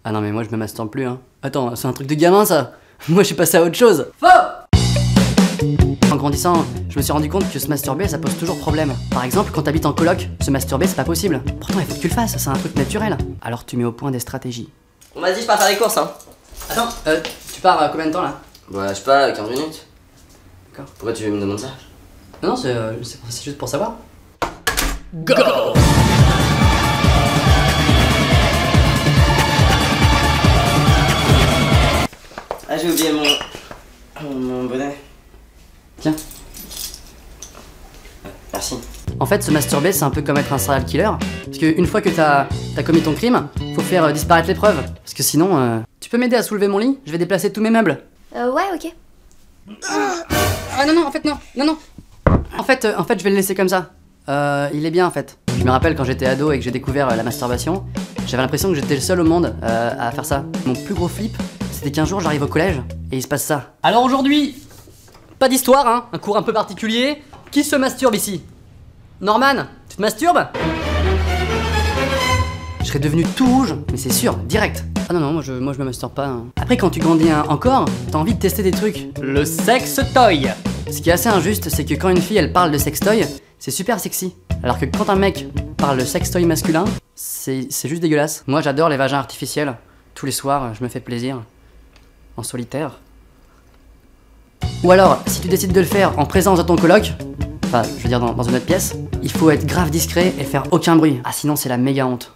Ah non mais moi je me masturbe plus hein. Attends, c'est un truc de gamin ça. Moi je suis passé à autre chose. Faux. En grandissant, je me suis rendu compte que se masturber ça pose toujours problème. Par exemple, quand t'habites en coloc, se masturber c'est pas possible. Pourtant il faut que tu le fasses, c'est un truc naturel. Alors tu mets au point des stratégies. On m'a dit je pars faire les courses hein. Attends, tu pars combien de temps là? Ouais, je sais pas, 15 minutes. D'accord. Pourquoi tu me demandes ça? Non, c'est juste pour savoir. Go! Ah, j'ai oublié mon bonnet. Tiens. Merci. En fait, se masturber, c'est un peu comme être un serial killer. Parce qu'une fois que t'as commis ton crime, faut faire disparaître les preuves. Parce que sinon, tu peux m'aider à soulever mon lit? Je vais déplacer tous mes meubles. Ouais, ok. Ah non, non, en fait, non, non, non. En fait, je vais le laisser comme ça. Il est bien, en fait. Je me rappelle quand j'étais ado et que j'ai découvert la masturbation, j'avais l'impression que j'étais le seul au monde à faire ça. Mon plus gros flip, c'était qu'un jour, j'arrive au collège et il se passe ça. Alors aujourd'hui, pas d'histoire, hein, un cours un peu particulier. Qui se masturbe ici? Norman, tu te masturbes? Je serais devenu tout rouge, mais c'est sûr, direct. Ah non, non, moi je me masturbe pas. Hein. Après, quand tu grandis encore, t'as envie de tester des trucs. Le sex toy. Ce qui est assez injuste, c'est que quand une fille elle parle de sextoy, c'est super sexy. Alors que quand un mec parle de sextoy masculin, c'est juste dégueulasse. Moi j'adore les vagins artificiels. Tous les soirs, je me fais plaisir. En solitaire. Ou alors, si tu décides de le faire en présence de ton coloc, enfin, je veux dire dans une autre pièce, il faut être grave discret et faire aucun bruit. Ah sinon c'est la méga honte.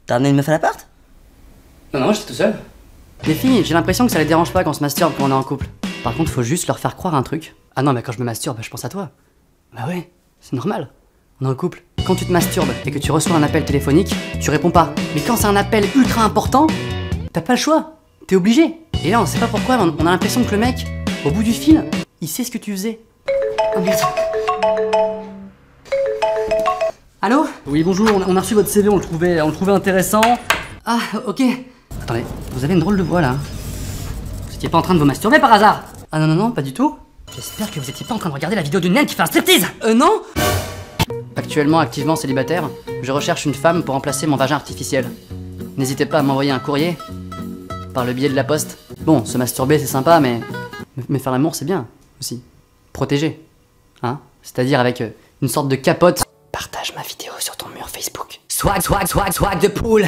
T'as ramené une meuf à l'appart? Non, non, j'étais tout seul. Les filles, j'ai l'impression que ça les dérange pas qu'on se masturbe quand on est en couple. Par contre, faut juste leur faire croire un truc. Ah non, mais quand je me masturbe, je pense à toi. Bah ouais, c'est normal. On est en couple. Quand tu te masturbes et que tu reçois un appel téléphonique, tu réponds pas. Mais quand c'est un appel ultra important, t'as pas le choix. T'es obligé. Et là, on sait pas pourquoi, mais on a l'impression que le mec, au bout du fil, il sait ce que tu faisais. Oh merde. Allô? Oui, bonjour, on a reçu votre CV, on le trouvait intéressant. Ah, ok. Attendez, vous avez une drôle de voix là. Vous étiez pas en train de vous masturber par hasard? Ah non, non, non, pas du tout. J'espère que vous étiez pas en train de regarder la vidéo d'une naine qui fait un striptease. Non? Actuellement activement célibataire, je recherche une femme pour remplacer mon vagin artificiel. N'hésitez pas à m'envoyer un courrier par le biais de la poste. Bon, se masturber c'est sympa, mais faire l'amour c'est bien aussi. Protéger, hein? C'est-à-dire avec une sorte de capote. Partage ma vidéo sur ton mur Facebook. Swag, swag, swag, swag de poule.